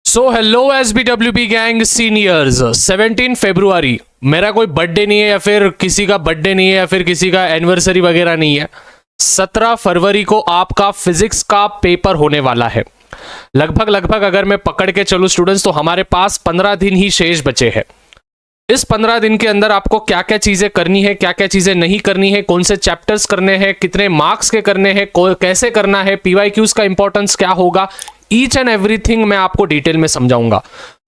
So hello SBWP gang seniors. 17 फरवरी मेरा कोई birthday नहीं है या फिर किसी का बर्थडे नहीं है या फिर किसी का एनिवर्सरी वगैरह नहीं है। 17 फरवरी को आपका फिजिक्स का पेपर होने वाला है। लगभग अगर मैं पकड़ के चलूं स्टूडेंट्स तो हमारे पास 15 दिन ही शेष बचे हैं। इस 15 दिन के अंदर आपको क्या क्या चीजें करनी है, क्या क्या चीजें नहीं करनी है, कौन से चैप्टर्स करने हैं, कितने मार्क्स के करने हैं, कैसे करना है, PYQs का इंपॉर्टेंस क्या होगा, ईच एंड एवरीथिंग मैं आपको डिटेल में समझाऊंगा।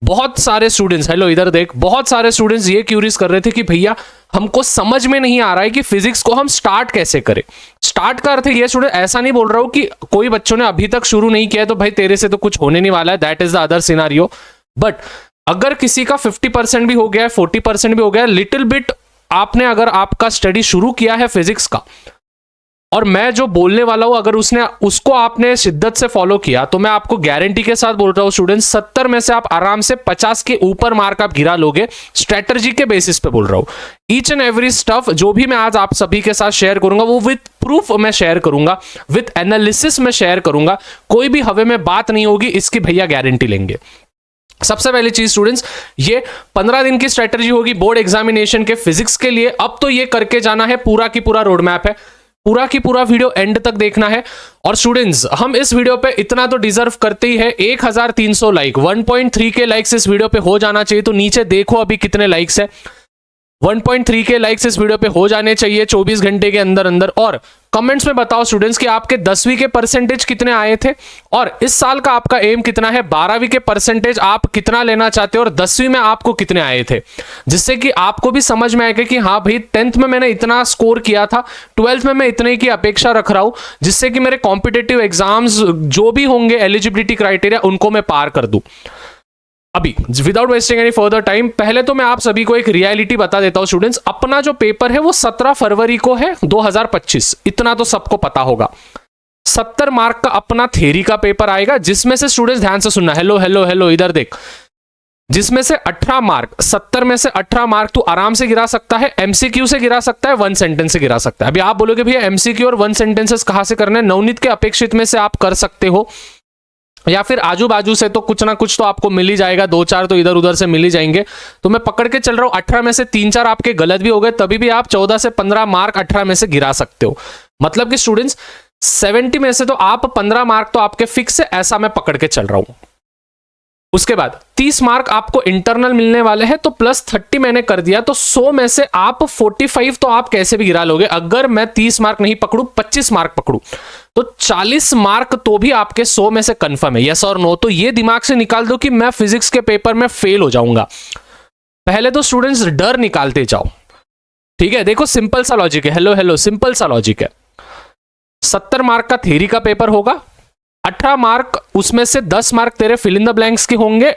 बहुत सारे स्टूडेंट्स, हेलो इधर देख, बहुत सारे स्टूडेंट्स ये क्यूरीज कर रहे थे कि भैया हमको समझ में नहीं आ रहा है कि फिजिक्स को हम स्टार्ट कैसे करें। स्टार्ट का अर्थ ये स्टूडेंट ऐसा नहीं बोल रहा हूं कि कोई बच्चों ने अभी तक शुरू नहीं किया है तो भाई तेरे से तो कुछ होने नहीं वाला है, that is the other scenario. But अगर किसी का 50% भी हो गया है, 40% भी हो गया है, लिटिल बिट आपने अगर आपका स्टडी शुरू किया है फिजिक्स का और मैं जो बोलने वाला हूं अगर उसको आपने शिद्दत से फॉलो किया तो मैं आपको गारंटी के साथ बोल रहा हूं स्टूडेंट्स 70 में से आप आराम से 50 के ऊपर मार्क आप गिरा लोगे। स्ट्रेटजी के बेसिस पे बोल रहा हूं। ईच एंड एवरी स्टफ जो भी मैं आज आप सभी के साथ शेयर करूंगा वो विथ प्रूफ मैं शेयर करूंगा, विथ एनालिसिस में शेयर करूंगा। कोई भी हवे में बात नहीं होगी, इसकी भैया गारंटी लेंगे। सबसे पहली चीज स्टूडेंट्स, ये 15 दिन की स्ट्रेटजी होगी बोर्ड एग्जामिनेशन के फिजिक्स के लिए। अब तो ये करके जाना है, पूरा की पूरा रोड मैप है, पूरा की पूरा वीडियो एंड तक देखना है। और स्टूडेंट्स हम इस वीडियो पे इतना तो डिजर्व करते ही है, 1300 लाइक, 1.3 के लाइक्स इस वीडियो पे हो जाना चाहिए। तो नीचे देखो अभी कितने लाइक्स है, 1.3 के लाइक्स इस वीडियो पे हो जाने चाहिए 24 घंटे के अंदर अंदर। और कमेंट्स में बताओ स्टूडेंट्स कि आपके 10वीं के परसेंटेज कितने आए थे और इस साल का आपका एम कितना है, 12वीं के परसेंटेज आप कितना लेना चाहते हो और 10वीं में आपको कितने आए थे, जिससे कि आपको भी समझ में आएगा कि हाँ भाई 10th में मैंने इतना स्कोर किया था, 12th में मैं इतने की अपेक्षा रख रहा हूं, जिससे कि मेरे कॉम्पिटेटिव एग्जाम्स जो भी होंगे एलिजिबिलिटी क्राइटेरिया उनको मैं पार कर दूं। अभी without wasting any further time पहले तो मैं आप सभी को एक रियलिटी बता देता हूं स्टूडेंट्स। अपना जो पेपर है वो 17 फरवरी को है 2025, इतना तो सबको पता होगा। 70 मार्क का अपना थ्योरी का पेपर आएगा, जिसमें से स्टूडेंट्स ध्यान से सुनना, हेलो हेलो हेलो इधर देख, जिसमें से 18 मार्क, 70 में से 18 मार्क तू आराम से गिरा सकता है, MCQ से गिरा सकता है, 1 सेंटेंस से गिरा सकता है। अभी आप बोलोगे भैया MCQ और 1 सेंटेंसेस कहां से करना है, नवनीत के अपेक्षित में से आप कर सकते हो या फिर आजू बाजू से तो कुछ ना कुछ तो आपको मिल ही जाएगा, 2-4 तो इधर उधर से मिल ही जाएंगे। तो मैं पकड़ के चल रहा हूं 18 में से 3-4 आपके गलत भी हो गए, तभी भी आप 14 से 15 मार्क 18 में से गिरा सकते हो। मतलब कि स्टूडेंट्स 70 में से तो आप 15 मार्क तो आपके फिक्स है, ऐसा मैं पकड़ के चल रहा हूं। उसके बाद 30 मार्क आपको इंटरनल मिलने वाले हैं, तो प्लस 30 मैंने कर दिया, तो 100 में से आप 45 तो आप कैसे भी गिरा लोगे। अगर मैं 30 मार्क नहीं पकड़ू, 25 मार्क पकड़ू तो 40 मार्क तो भी आपके 100 में से कंफर्म है, यस और नो। तो ये दिमाग से निकाल दो कि मैं फिजिक्स के पेपर में फेल हो जाऊंगा। पहले तो स्टूडेंट्स डर निकालते जाओ, ठीक है। देखो सिंपल सा लॉजिक है, हेलो हेलो सिंपल सा लॉजिक है। 70 मार्क का थ्योरी का पेपर होगा, 18 मार्क उसमें से 10 मार्क तेरे फिल इन द ब्लैंक्स के होंगे,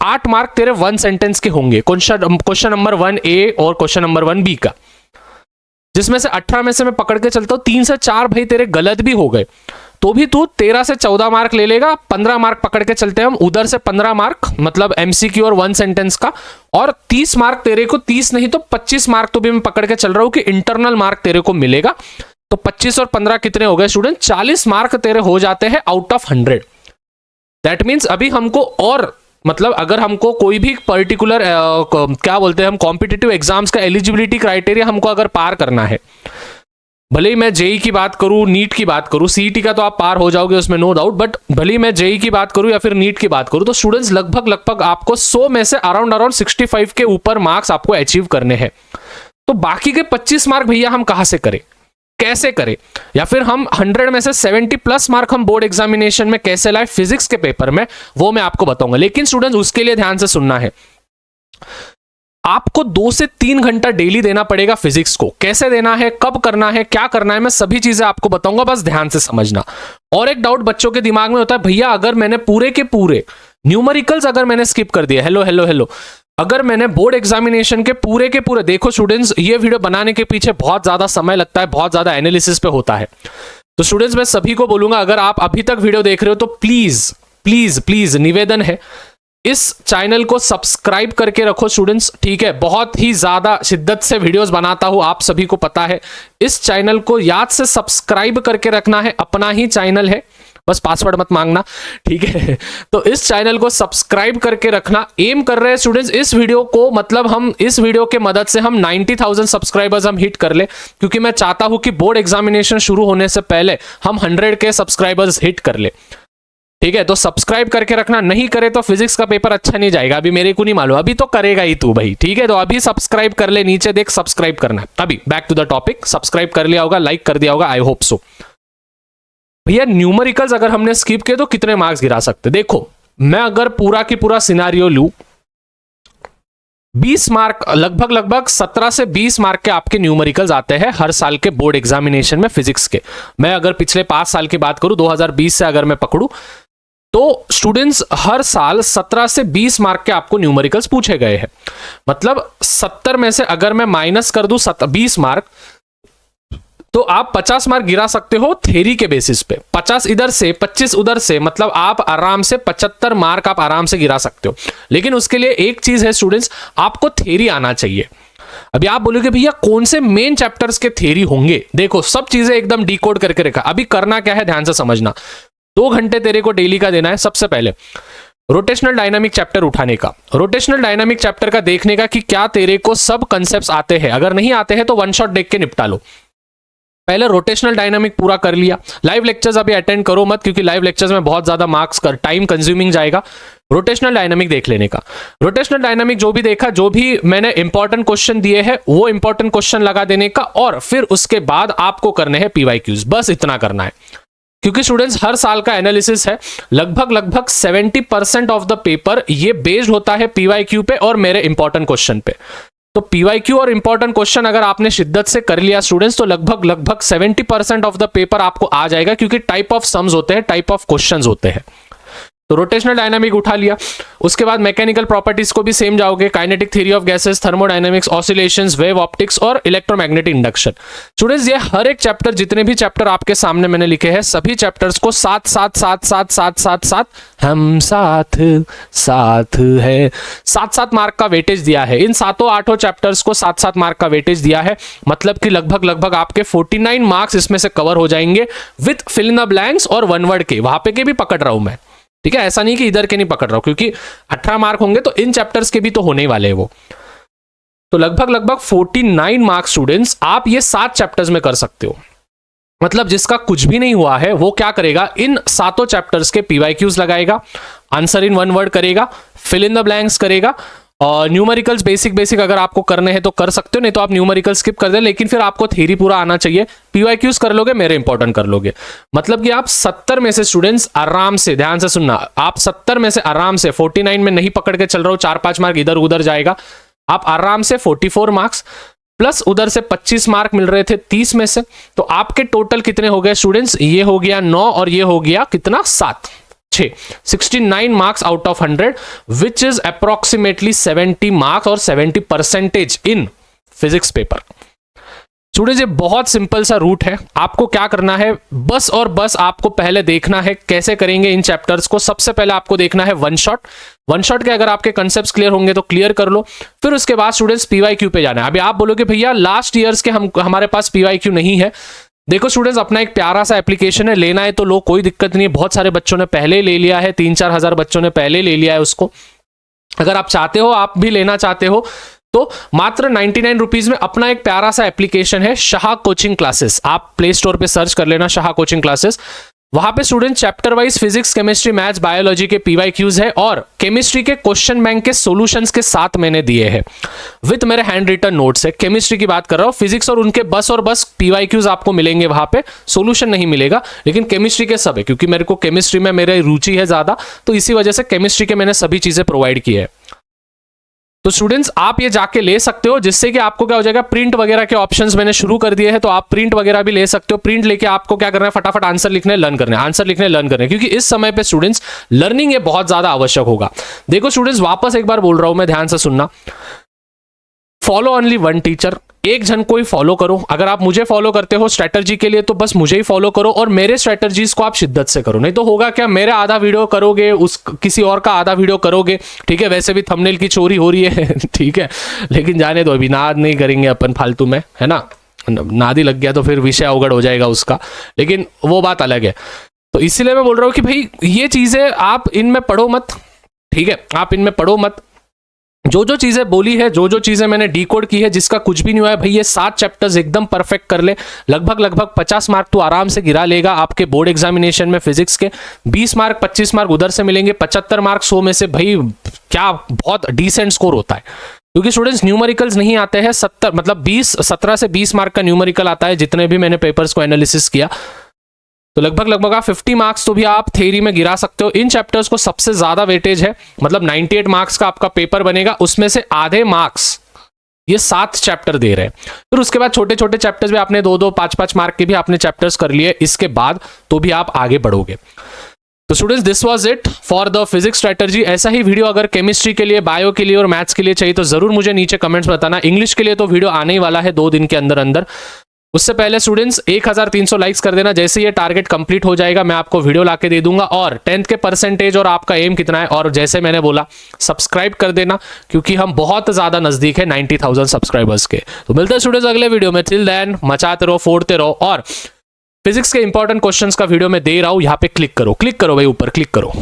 8 मार्क तेरे 1 सेंटेंस के होंगे, क्वेश्चन नंबर 1A और क्वेश्चन नंबर 1B का, जिसमें से 18 में से मैं पकड़ के चलता हूं 3 से 4 भाई तेरे गलत भी हो गए तो भी तू 13 से 14 मार्क ले लेगा। 15 मार्क पकड़ के चलते हैं हम, उधर से 15 मार्क मतलब MCQ और 1 सेंटेंस का, और 30 मार्क तेरे को, 30 नहीं तो 25 मार्क तो भी मैं पकड़ के चल रहा हूं कि इंटरनल मार्क तेरे को मिलेगा। तो 25 और 15 कितने हो गए स्टूडेंट, 40 मार्क तेरे हो जाते हैं आउट ऑफ 100। दैट मीन्स अभी हमको और मतलब अगर हमको कोई भी पर्टिकुलर क्या बोलते हैं हम कॉम्पिटिटिव एग्जाम्स का एलिजिबिलिटी क्राइटेरिया हमको अगर पार करना है, भले ही मैं जेई की बात करूं, नीट की बात करूं, सीईटी का तो आप पार हो जाओगे उसमें नो डाउट, बट भले ही मैं जेई की बात करूं या फिर नीट की बात करूं, तो स्टूडेंट्स लगभग आपको 100 में से अराउंड 65 के ऊपर मार्क्स आपको अचीव करने हैं। तो बाकी के 25 मार्क भैया हम कहां से करें, कैसे करें, या फिर हम 100 में से 70 प्लस मार्क हम बोर्ड एग्जामिनेशन में कैसे लाए फिजिक्स के पेपर में, वो मैं आपको बताऊंगा। लेकिन स्टूडेंट्स उसके लिए ध्यान से सुनना है, आपको 2 से 3 घंटा डेली देना पड़ेगा फिजिक्स को। कैसे देना है, कब करना है, क्या करना है, मैं सभी चीजें आपको बताऊंगा, बस ध्यान से समझना। और एक डाउट बच्चों के दिमाग में होता है, भैया अगर मैंने पूरे के पूरे न्यूमेरिकल्स अगर मैंने स्किप कर दिया, हेलो हेलो हेलो, अगर मैंने बोर्ड एग्जामिनेशन के पूरे, देखो स्टूडेंट्स ये वीडियो बनाने के पीछे बहुत ज्यादा समय लगता है, बहुत ज्यादा एनालिसिस पे होता है। तो स्टूडेंट्स मैं सभी को बोलूंगा, अगर आप अभी तक वीडियो देख रहे हो तो प्लीज प्लीज प्लीज निवेदन है, इस चैनल को सब्सक्राइब करके रखो स्टूडेंट्स, ठीक है। बहुत ही ज्यादा शिद्दत से वीडियोस बनाता हूं, आप सभी को पता है। इस चैनल को याद से सब्सक्राइब करके रखना है, अपना ही चैनल है, बस पासवर्ड मत मांगना, ठीक है। तो इस चैनल को सब्सक्राइब करके रखना। एम कर रहे हैं स्टूडेंट्स इस वीडियो को, मतलब हम इस वीडियो के मदद से हम 90,000 सब्सक्राइबर्स हम हिट कर ले, क्योंकि मैं चाहता हूं कि बोर्ड एग्जामिनेशन शुरू होने से पहले हम 100K सब्सक्राइबर्स हिट कर ले, ठीक है। तो सब्सक्राइब करके रखना, नहीं करे तो फिजिक्स का पेपर अच्छा नहीं जाएगा। अभी मेरे को नहीं मालूम, अभी तो करेगा ही तू भाई, ठीक है। तो अभी सब्सक्राइब कर ले, नीचे देख सब्सक्राइब करना है। अभी back to the topic, subscribe कर लिया होगा, लाइक कर दिया होगा, आई होप सो। भैया न्यूमेरिकल्स अगर हमने स्किप किए तो कितने मार्क्स गिरा सकते? देखो मैं अगर पूरा की पूरा सिनारियो लूं, 20 मार्क, लगभग 17 से 20 मार्क के आपके न्यूमेरिकल्स आते हैं हर साल के बोर्ड एग्जामिनेशन में फिजिक्स के। मैं अगर पिछले 5 साल की बात करूं, 2020 से अगर मैं पकड़ूं, तो स्टूडेंट्स हर साल 17 से 20 मार्क के आपको न्यूमेरिकल्स पूछे गए हैं। मतलब 70 में से अगर मैं माइनस कर दूं 20 मार्क, तो आप 50 मार्क गिरा सकते हो थ्योरी के बेसिस पे। 50 इधर से 25 उधर से, मतलब आप आराम से 75 मार्क आप आराम से गिरा सकते हो। लेकिन उसके लिए एक चीज है स्टूडेंट्स, आपको थ्योरी आना चाहिए। अभी आप बोलोगे भैया कौन से मेन चैप्टर्स के थ्योरी होंगे? देखो सब चीजें एकदम डिकोड करके रखा। अभी करना क्या है, ध्यान से समझना। 2 घंटे तेरे को डेली का देना है। सबसे पहले रोटेशनल डायनामिक चैप्टर उठाने का, रोटेशनल डायनामिक चैप्टर का देखने का कि क्या तेरे को सब कंसेप्ट्स आते हैं। अगर नहीं आते हैं तो वन शॉट देख के निपटा लो। पहले रोटेशनल डायनामिक पूरा कर लिया। लाइव लेक्चर्स अभी अटेंड करो मत, क्योंकि लाइव लेक्चर्स में बहुत ज्यादा मार्क्स कर टाइम कंज्यूमिंग जाएगा। रोटेशनल डायनामिक देख लेने का। रोटेशनल डायनामिक जो भी देखा, जो भी मैंने इंपॉर्टेंट क्वेश्चन दिए हैं, वो इंपॉर्टेंट क्वेश्चन लगा देने का, और फिर उसके बाद आपको करने हैं PYQs। बस इतना करना है, क्योंकि स्टूडेंट्स हर साल का एनालिसिस है। लगभग 70% ऑफ द पेपर ये बेस्ड होता है PYQ पे और मेरे इंपॉर्टेंट क्वेश्चन पे। तो PYQ और इंपॉर्टेंट क्वेश्चन अगर आपने शिद्दत से कर लिया स्टूडेंट्स, तो लगभग 70% ऑफ द पेपर आपको आ जाएगा, क्योंकि टाइप ऑफ सम्स होते हैं, टाइप ऑफ क्वेश्चंस होते हैं। तो रोटेशनल डायनामिक उठा लिया। उसके बाद मैकेनिकल प्रॉपर्टीज को भी सेम जाओगे, kinetic theory of gases, thermodynamics, oscillations, wave optics और इलेक्ट्रोमैग्नेटिक इंडक्शन। स्टूडेंट्स ये हर एक चैप्टर, जितने भी चैप्टर आपके सामने मैंने लिखे हैं, सभी चैप्टर्स को साथ हम साथ है 7 मार्क का वेटेज दिया है। इन 7-8 चैप्टर्स को 7 मार्क का वेटेज दिया है। मतलब कि लगभग आपके 49 मार्क्स इसमें से कवर हो जाएंगे with fill in the blanks और वन वर्ड के। वहां पे के भी पकड़ रहा हूं मैं, ठीक है। ऐसा नहीं कि इधर के नहीं पकड़ रहा हूं, क्योंकि 18 मार्क होंगे तो इन चैप्टर्स के भी तो होने ही वाले हैं वो। तो लगभग 49 मार्क स्टूडेंट्स आप ये 7 चैप्टर्स में कर सकते हो। मतलब जिसका कुछ भी नहीं हुआ है वो क्या करेगा, इन 7 चैप्टर्स के PYQs लगाएगा, आंसर इन वन वर्ड करेगा, फिल इन द ब्लैंक्स करेगा, और न्यूमेरिकल्स बेसिक अगर आपको करने हैं तो कर सकते हो, नहीं तो आप न्यूमेरिकल स्किप कर दें। लेकिन फिर आपको थ्योरी पूरा आना चाहिए। PYQs कर लोगे, मेरे इंपॉर्टेंट कर लोगे। मतलब कि आप 70 में से स्टूडेंट्स आराम से, ध्यान से सुनना, आप 70 में से आराम से 49 में नहीं पकड़ के चल रहा हो, 4-5 मार्क इधर उधर जाएगा। आप आराम से 44 मार्क्स प्लस उधर से 25 मार्क मिल रहे थे 30 में से, तो आपके टोटल कितने हो गए स्टूडेंट्स? ये हो गया 9 और ये हो गया कितना 7, 69 marks out of 100, which is approximately 70 marks और 70% इन फिजिक्स पेपर। स्टूडेंट्स ये बहुत सिंपल सा रूट है। आपको क्या करना है, बस और बस आपको पहले देखना है कैसे करेंगे इन चैप्टर्स को। सबसे पहले आपको देखना है वन शॉट के अगर आपके कंसेप्ट्स क्लियर होंगे तो क्लियर कर लो। फिर उसके बाद स्टूडेंट्स PYQ पे जाना है। अभी आप बोलोगे भैया लास्ट ईयर्स के हमारे पास PYQ नहीं है। देखो स्टूडेंट्स, अपना एक प्यारा सा एप्लीकेशन है, लेना है तो लो, कोई दिक्कत नहीं है। बहुत सारे बच्चों ने पहले ले लिया है, 3-4 हजार बच्चों ने पहले ले लिया है उसको। अगर आप चाहते हो, आप भी लेना चाहते हो, तो मात्र 99 रुपीज में अपना एक प्यारा सा एप्लीकेशन है, शाह कोचिंग क्लासेस। आप प्ले स्टोर पे सर्च कर लेना शाह कोचिंग क्लासेस। वहां पे student chapter wise physics, chemistry, maths, biology के PYQs है, और केमिस्ट्री के क्वेश्चन बैंक के सॉल्यूशंस के साथ मैंने दिए हैं विद मेरे हैंड रिटन नोट्स है। केमिस्ट्री की बात कर रहा हूं, फिजिक्स और उनके बस और बस PYQs आपको मिलेंगे वहां पे, सॉल्यूशन नहीं मिलेगा, लेकिन केमिस्ट्री के सब है, क्योंकि मेरे को केमिस्ट्री में मेरी रुचि है ज्यादा, तो इसी वजह से केमिस्ट्री के मैंने सभी चीजें प्रोवाइड की है। तो स्टूडेंट्स आप ये जाके ले सकते हो, जिससे कि आपको क्या हो जाएगा, प्रिंट वगैरह के ऑप्शंस मैंने शुरू कर दिए हैं, तो आप प्रिंट वगैरह भी ले सकते हो। प्रिंट लेके आपको क्या करना है, फटाफट आंसर लिखने लर्न करने, आंसर लिखने लर्न करने, क्योंकि इस समय पे स्टूडेंट्स लर्निंग ये बहुत ज्यादा आवश्यक होगा। देखो स्टूडेंट्स, वापस एक बार बोल रहा हूं मैं, ध्यान से सुनना। फॉलो ओनली वन टीचर, एक जन को ही फॉलो करो। अगर आप मुझे फॉलो करते हो स्ट्रेटजी के लिए, तो बस मुझे ही फॉलो करो, और मेरे स्ट्रेटजीज को आप शिद्दत से करो। नहीं तो होगा क्या, मेरा आधा वीडियो करोगे, उस किसी और का आधा वीडियो करोगे, ठीक है। वैसे भी थंबनेल की चोरी हो रही है ठीक है, लेकिन जाने दो, अभी नाद नहीं करेंगे अपन फालतू में, है ना। नादी लग गया तो फिर विषय अवगढ़ हो जाएगा उसका, लेकिन वो बात अलग है। तो इसीलिए मैं बोल रहा हूँ कि भाई ये चीजें आप इनमें पढ़ो मत, ठीक है, आप इनमें पढ़ो मत। जो जो चीजें बोली है, जो जो चीजें मैंने डिकोड की है, जिसका कुछ भी नहीं हुआ है भाई, ये 7 चैप्टर्स एकदम परफेक्ट कर ले, लगभग 50 मार्क तो आराम से गिरा लेगा आपके बोर्ड एग्जामिनेशन में। फिजिक्स के 20 मार्क 25 मार्क उधर से मिलेंगे, 75 मार्क 100 में से भाई क्या बहुत डिसेंट स्कोर होता है। क्योंकि स्टूडेंट्स न्यूमेरिकल्स नहीं आते हैं 70 मतलब 17 से 20 मार्क का न्यूमेरिकल आता है, जितने भी मैंने पेपर्स को एनालिसिस किया। तो लगभग आप 50 मार्क्स तो भी आप थ्योरी में गिरा सकते हो। इन चैप्टर्स को सबसे ज्यादा वेटेज है, मतलब 98 मार्क्स का आपका पेपर बनेगा, उसमें से आधे मार्क्स ये 7 चैप्टर दे रहे हैं। फिर उसके बाद छोटे छोटे चैप्टर्स भी आपने 2-2 5-5 मार्क के भी आपने चैप्टर्स कर लिए, इसके बाद तो भी आप आगे बढ़ोगे। तो students this was it for the physics strategy. ऐसा ही वीडियो अगर केमिस्ट्री के लिए, बायो के लिए और मैथ्स के लिए चाहिए तो जरूर मुझे नीचे कमेंट्स बताना। इंग्लिश के लिए तो वीडियो आने ही वाला है 2 दिन के अंदर अंदर। उससे पहले स्टूडेंट्स 1300 लाइक्स कर देना। जैसे ये टारगेट कंप्लीट हो जाएगा मैं आपको वीडियो लाके दे दूंगा, और 10th के परसेंटेज और आपका एम कितना है, और जैसे मैंने बोला सब्सक्राइब कर देना, क्योंकि हम बहुत ज्यादा नजदीक है 90,000 सब्सक्राइबर्स के। तो मिलते हैं स्टूडेंट्स अगले वीडियो में। टिल देन मचाते रहो, फोड़ते रहो, और फिजिक्स के इंपॉर्टेंट क्वेश्चंस का वीडियो मैं दे रहा हूं, यहाँ पे क्लिक करो भाई, ऊपर क्लिक करो।